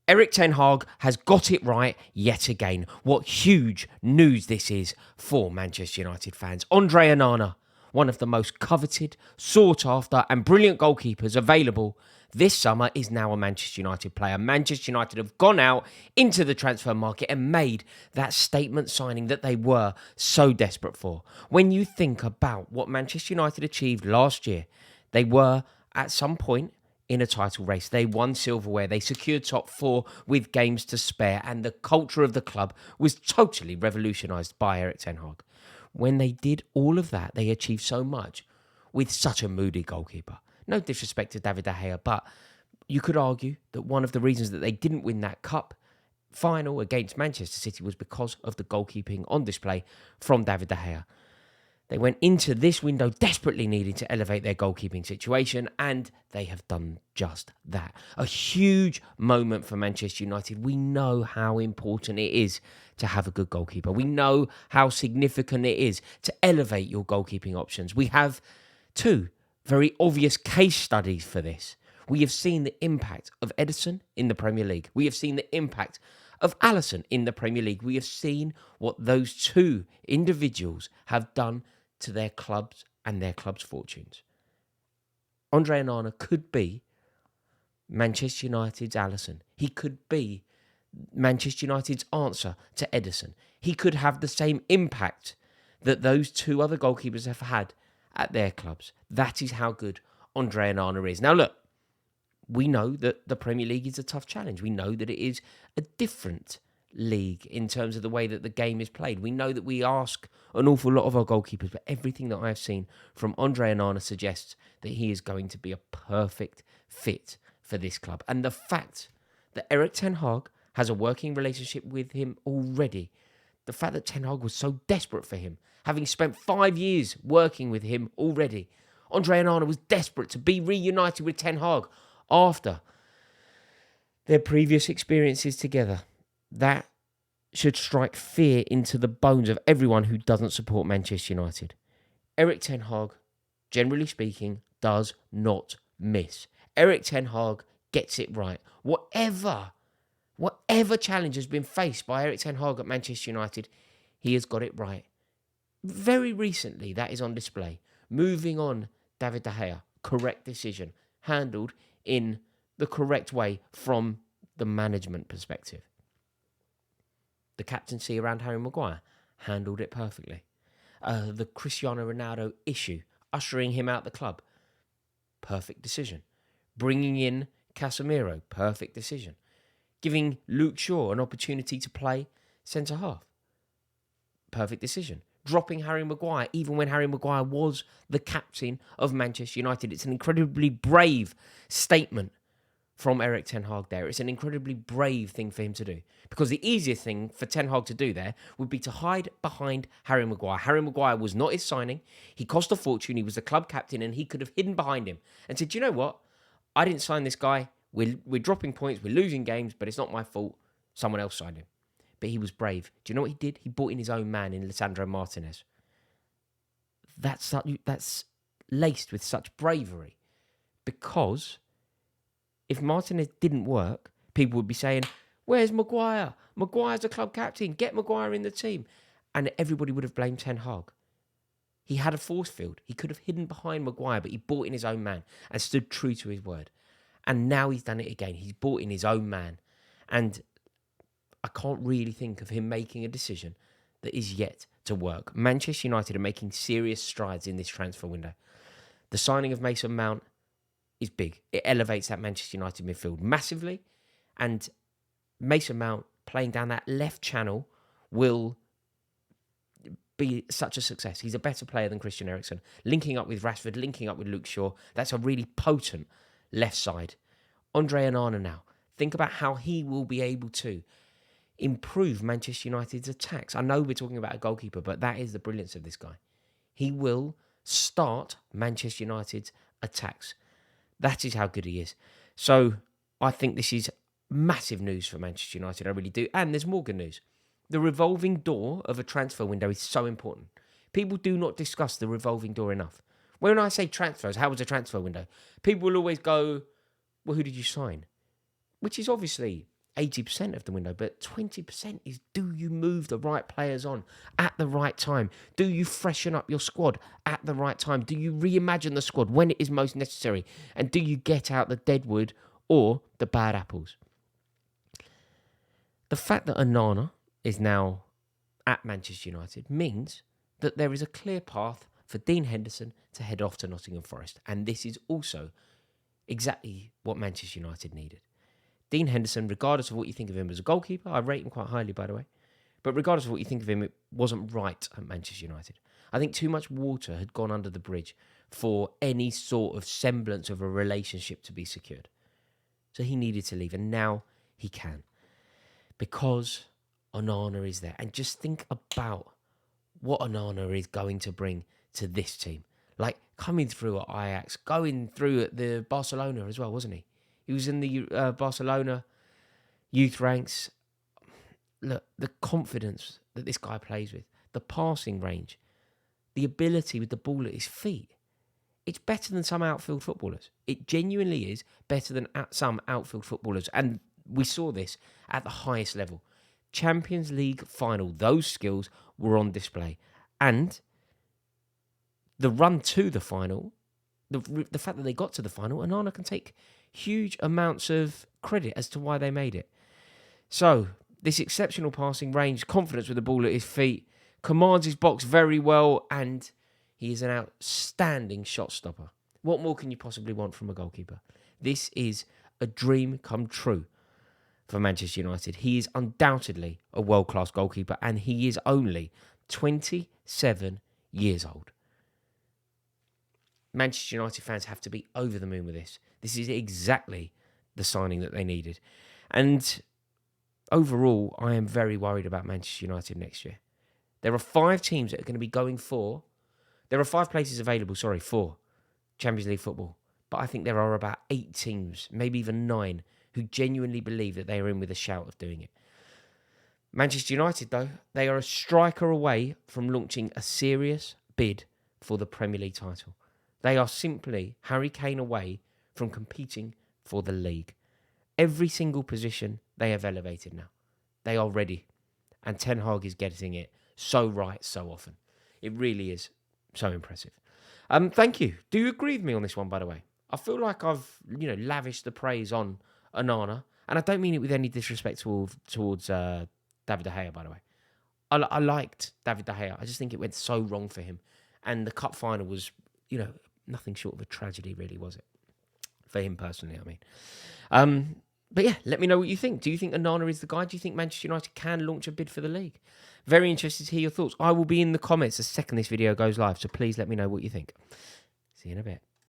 Erik ten Hag has got it right yet again. What huge news this is for Manchester United fans. Andre Onana, one of the most coveted, sought after and brilliant goalkeepers available this summer, is now a Manchester United player. Manchester United have gone out into the transfer market and made that statement signing that they were so desperate for. When you think about what Manchester United achieved last year, they were at some point in a title race. They won silverware. They secured top four with games to spare. And the culture of the club was totally revolutionised by Erik ten Hag. When they did all of that, they achieved so much with such a moody goalkeeper. No disrespect to David De Gea, but you could argue that one of the reasons that they didn't win that cup final against Manchester City was because of the goalkeeping on display from David De Gea. They went into this window desperately needing to elevate their goalkeeping situation, and they have done just that. A huge moment for Manchester United. We know how important it is to have a good goalkeeper. We know how significant it is to elevate your goalkeeping options. We have two very obvious case studies for this. We have seen the impact of Ederson in the Premier League. We have seen the impact of Alisson in the Premier League. We have seen what those two individuals have done to their clubs and their clubs' fortunes. Andre Onana could be Manchester United's Alisson. He could be Manchester United's answer to Ederson. He could have the same impact that those two other goalkeepers have had at their clubs. That is how good Andre Onana is. Now look, we know that the Premier League is a tough challenge. We know that it is a different league in terms of the way that the game is played. We know that we ask an awful lot of our goalkeepers, but everything that I have seen from Andre Onana suggests that he is going to be a perfect fit for this club. And the fact that Erik ten Hag has a working relationship with him already, the fact that ten Hag was so desperate for him, having spent 5 years working with him already, Andre Onana was desperate to be reunited with ten Hag after their previous experiences together. That should strike fear into the bones of everyone who doesn't support Manchester United. Erik ten Hag, generally speaking, does not miss. Erik ten Hag gets it right. Whatever challenge has been faced by Erik ten Hag at Manchester United, he has got it right. Very recently, that is on display. Moving on, David De Gea, correct decision, handled in the correct way from the management perspective. The captaincy around Harry Maguire, handled it perfectly. The Cristiano Ronaldo issue, ushering him out the club, perfect decision. Bringing in Casemiro, perfect decision. Giving Luke Shaw an opportunity to play centre-half, perfect decision. Dropping Harry Maguire, even when Harry Maguire was the captain of Manchester United. It's an incredibly brave statement from Erik ten Hag there. It's an incredibly brave thing for him to do. Because the easiest thing for ten Hag to do there would be to hide behind Harry Maguire. Harry Maguire was not his signing. He cost a fortune. He was the club captain, and he could have hidden behind him and said, you know what? I didn't sign this guy. We're dropping points. We're losing games, but it's not my fault. Someone else signed him. But he was brave. Do you know what he did? He brought in his own man in Lisandro Martinez. That's laced with such bravery. Because if Martinez didn't work, people would be saying, where's Maguire? Maguire's a club captain. Get Maguire in the team. And everybody would have blamed ten Hag. He had a force field. He could have hidden behind Maguire, but he brought in his own man and stood true to his word. And now he's done it again. He's brought in his own man. And I can't really think of him making a decision that is yet to work. Manchester United are making serious strides in this transfer window. The signing of Mason Mount is big. It elevates that Manchester United midfield massively. And Mason Mount playing down that left channel will be such a success. He's a better player than Christian Eriksen. Linking up with Rashford, linking up with Luke Shaw. That's a really potent left side. Andre Onana now. Think about how he will be able to improve Manchester United's attacks. I know we're talking about a goalkeeper, but that is the brilliance of this guy. He will start Manchester United's attacks. That is how good he is. So I think this is massive news for Manchester United. I really do. And there's more good news. The revolving door of a transfer window is so important. People do not discuss the revolving door enough. When I say transfers, how was a transfer window? People will always go, well, who did you sign? Which is obviously 80% of the window, but 20% is, do you move the right players on at the right time? Do you freshen up your squad at the right time? Do you reimagine the squad when it is most necessary? And do you get out the deadwood or the bad apples? The fact that Onana is now at Manchester United means that there is a clear path for Dean Henderson to head off to Nottingham Forest. And this is also exactly what Manchester United needed. Dean Henderson, regardless of what you think of him as a goalkeeper, I rate him quite highly, by the way, but regardless of what you think of him, it wasn't right at Manchester United. I think too much water had gone under the bridge for any sort of semblance of a relationship to be secured. So he needed to leave, and now he can. Because Onana is there. And just think about what Onana is going to bring to this team. Like, coming through at Ajax, going through at the Barcelona as well, wasn't he? He was in the Barcelona youth ranks. Look, the confidence that this guy plays with, the passing range, the ability with the ball at his feet. It's better than some outfield footballers. It genuinely is better than some outfield footballers. And we saw this at the highest level. Champions League final, those skills were on display. And the run to the final, the fact that they got to the final, Onana can take huge amounts of credit as to why they made it. So, this exceptional passing range, confidence with the ball at his feet, commands his box very well, and he is an outstanding shot stopper. What more can you possibly want from a goalkeeper? This is a dream come true for Manchester United. He is undoubtedly a world-class goalkeeper, and he is only 27 years old. Manchester United fans have to be over the moon with this. This is exactly the signing that they needed. And overall, I am very worried about Manchester United next year. There are 5 teams that are going to be going for... There are 5 places available, for Champions League football. But I think there are about 8 teams, maybe even 9, who genuinely believe that they are in with a shout of doing it. Manchester United, though, they are a striker away from launching a serious bid for the Premier League title. They are simply Harry Kane away from competing for the league. Every single position they have elevated now. They are ready. And Ten Hag is getting it so right so often. It really is so impressive. Thank you. Do you agree with me on this one, by the way? I feel like I've, lavished the praise on Onana. And I don't mean it with any disrespect towards David De Gea, by the way. I liked David De Gea. I just think it went so wrong for him. And the cup final was, nothing short of a tragedy, really, was it? For him personally, I mean. But yeah, let me know what you think. Do you think Onana is the guy? Do you think Manchester United can launch a bid for the league? Very interested to hear your thoughts. I will be in the comments the second this video goes live, so please let me know what you think. See you in a bit.